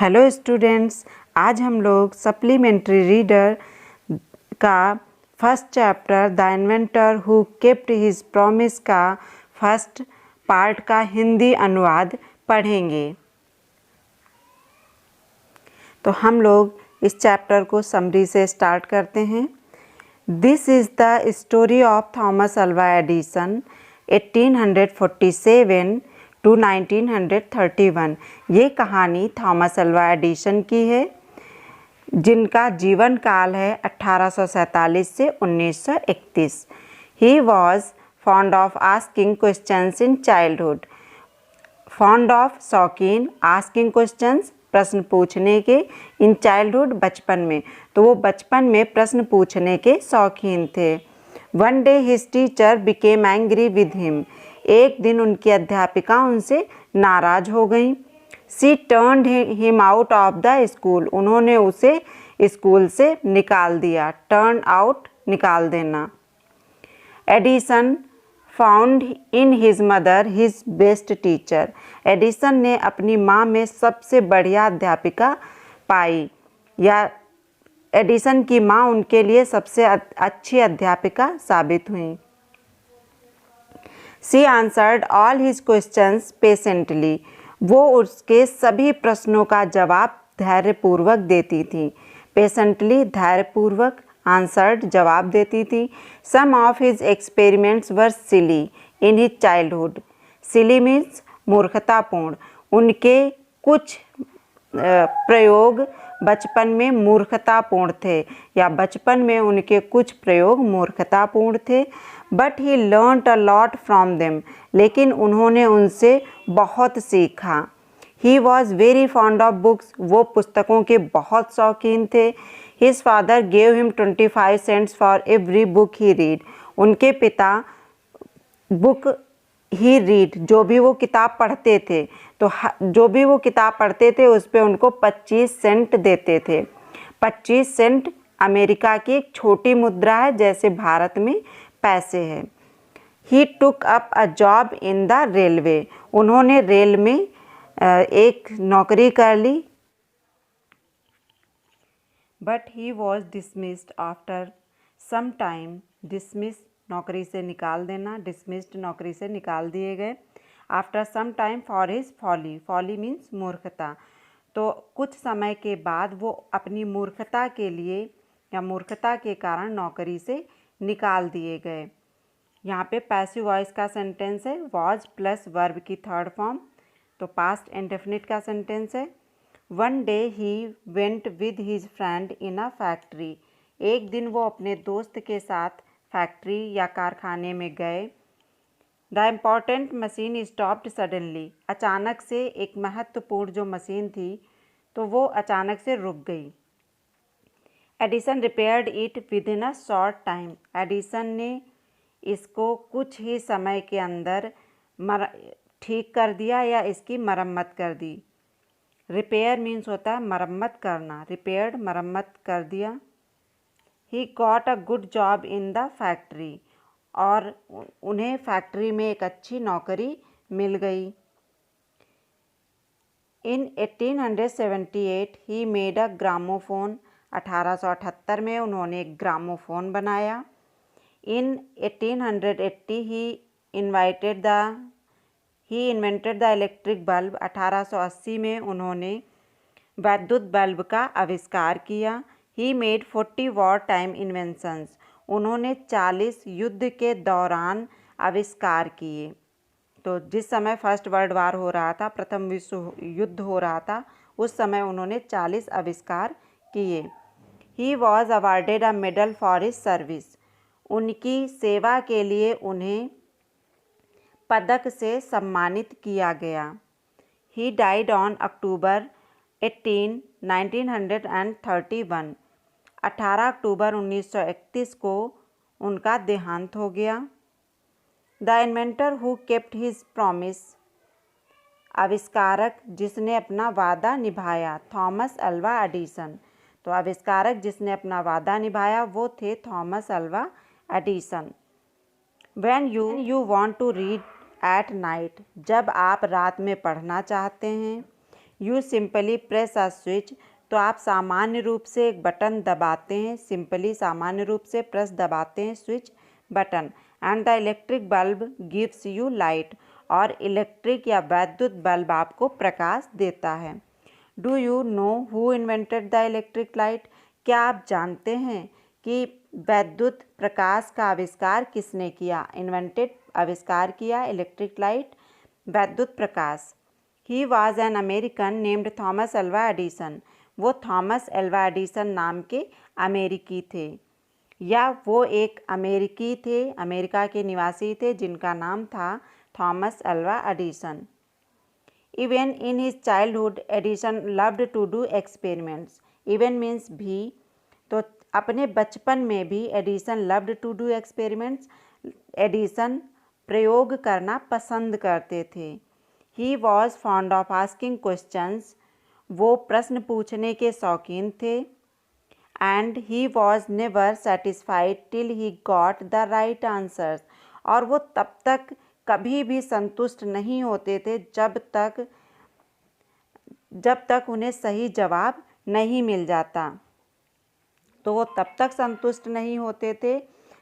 Hello students, आज हम लोग सप्लीमेंट्री रीडर का first chapter the inventor who kept his promise का फर्स्ट पार्ट का हिंदी अनुवाद पढ़ेंगे। तो हम लोग इस चैप्टर को समरी से स्टार्ट करते हैं। This is the story of Thomas Alva Edison 1847 to 1931। ये कहानी थॉमस अल्वा एडिसन की है जिनका जीवन काल है 1847 से 1931। ही was fond of asking questions in childhood. Fond of शौकीन, आस्किंग क्वेश्चंस प्रश्न पूछने के, इन चाइल्डहुड बचपन में, तो वो बचपन में प्रश्न पूछने के शौकीन थे। One day his teacher became angry with him. एक दिन उनकी अध्यापिका उनसे नाराज हो गई। She turned him out of the school. उन्होंने उसे स्कूल से निकाल दिया। टर्न आउट, निकाल देना। Edison found in his mother his best teacher. Edison ने अपनी माँ में सबसे बढ़िया अध्यापिका पाई, या एडिसन की माँ उनके लिए सबसे अच्छी अध्यापिका साबित हुई। She answered all his questions patiently. वो उसके सभी प्रश्नों का जवाब धैर्यपूर्वक देती थी। पेशेंटली, धैर्यपूर्वक, आंसर्ड, जवाब देती थी। Some of his experiments were silly in his childhood. Silly means मूर्खतापूर्ण। उनके कुछ प्रयोग बचपन में मूर्खतापूर्ण थे, या बचपन में उनके कुछ प्रयोग मूर्खतापूर्ण थे। But he learned a lot from them. लेकिन उन्होंने उनसे बहुत सीखा। He was very fond of books. वो पुस्तकों के बहुत शौकीन थे। His father gave him 25 cents for every book he read. उनके पिता बुक ही रीड, जो भी वो किताब पढ़ते थे, तो जो भी वो किताब पढ़ते थे उस पर उनको 25 सेंट देते थे। 25 सेंट अमेरिका की एक छोटी मुद्रा है, जैसे भारत में पैसे है। He took up a job in the railway. उन्होंने रेल में एक नौकरी कर ली। But he was dismissed after some time. Dismiss, नौकरी से निकाल देना। डिसमिस्ड, नौकरी से निकाल दिए गए। After some time for his folly. Folly means मूर्खता। तो कुछ समय के बाद वो अपनी मूर्खता के लिए या मूर्खता के कारण नौकरी से निकाल दिए गए। यहाँ पे पैसिव वॉइस का सेंटेंस है, वॉज प्लस वर्ब की थर्ड फॉर्म, तो पास्ट इंडेफिनिट का सेंटेंस है। One day he went with his friend in a factory. एक दिन वो अपने दोस्त के साथ फैक्ट्री या कारखाने में गए। The important machine stopped suddenly. अचानक से एक महत्वपूर्ण जो मशीन थी तो वो अचानक से रुक गई। Edison repaired it with in a short time. Edison ने इसको कुछ ही समय के अंदर ठीक कर दिया या इसकी मरम्मत कर दी। रिपेयर मीन्स होता है मरम्मत करना। रिपेयर्ड, मरम्मत कर दिया। He got a good job in the factory. और उन्हें फैक्ट्री में एक अच्छी नौकरी मिल गई। इन 1878 ही मेड अ ग्रामोफोन। 1878 में उन्होंने एक ग्रामोफोन बनाया। इन 1880 ही इन्वेंटेड द इलेक्ट्रिक बल्ब। 1880 में उन्होंने वैद्युत बल्ब का आविष्कार किया। He made 40 war time inventions. उन्होंने 40 युद्ध के दौरान आविष्कार किए। तो जिस समय फर्स्ट वर्ल्ड वार हो रहा था, प्रथम विश्व युद्ध हो रहा था, उस समय उन्होंने 40 आविष्कार किए। He was awarded a medal for his service. उनकी सेवा के लिए उन्हें पदक से सम्मानित किया गया। He died on October 18, 1931। 18 अक्टूबर 1931 को उनका देहांत हो गया। The inventor who kept his promise. आविष्कारक जिसने अपना वादा निभाया, थॉमस अल्वा एडिसन। तो आविष्कारक जिसने अपना वादा निभाया वो थे Thomas Alva Edison. When you want to read at night, जब आप रात में पढ़ना चाहते हैं। You simply press a switch, तो आप सामान्य रूप से एक बटन दबाते हैं, सिंपली सामान्य रूप से प्रेस दबाते हैं switch button, and the electric bulb gives you light, और इलेक्ट्रिक या वैद्युत बल्ब आपको प्रकाश देता है। Do you know who invented the electric light, क्या आप जानते हैं कि वैद्युत प्रकाश का आविष्कार किसने किया? इन्वेंटेड आविष्कार किया इलेक्ट्रिक लाइट, वैद्युत प्रकाश। He was an American named Thomas Alva Edison, वो थॉमस एल्वा एडिसन नाम के अमेरिकी थे, या वो एक अमेरिकी थे, अमेरिका के निवासी थे जिनका नाम था Thomas Alva Edison. Even in his childhood Edison loved to do experiments, even means भी, तो अपने बचपन में भी Edison loved to do experiments, Edison प्रयोग करना पसंद करते थे। He was fond of asking questions, वो प्रश्न पूछने के शौकीन थे। And he was never satisfied till he got the right answers, और वो तब तक कभी भी संतुष्ट नहीं होते थे जब तक उन्हें सही जवाब नहीं मिल जाता। तो वो तब तक संतुष्ट नहीं होते थे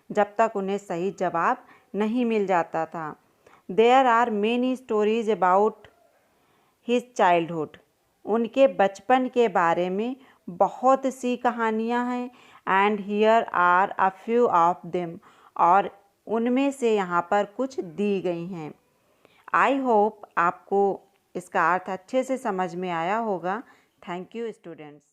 जब तक उन्हें सही जवाब नहीं मिल जाता था। There are many stories about his childhood, उनके बचपन के बारे में बहुत सी कहानियाँ हैं। And here are a few of them, और उनमें से यहाँ पर कुछ दी गई हैं। आई होप आपको इसका अर्थ अच्छे से समझ में आया होगा। Thank you students.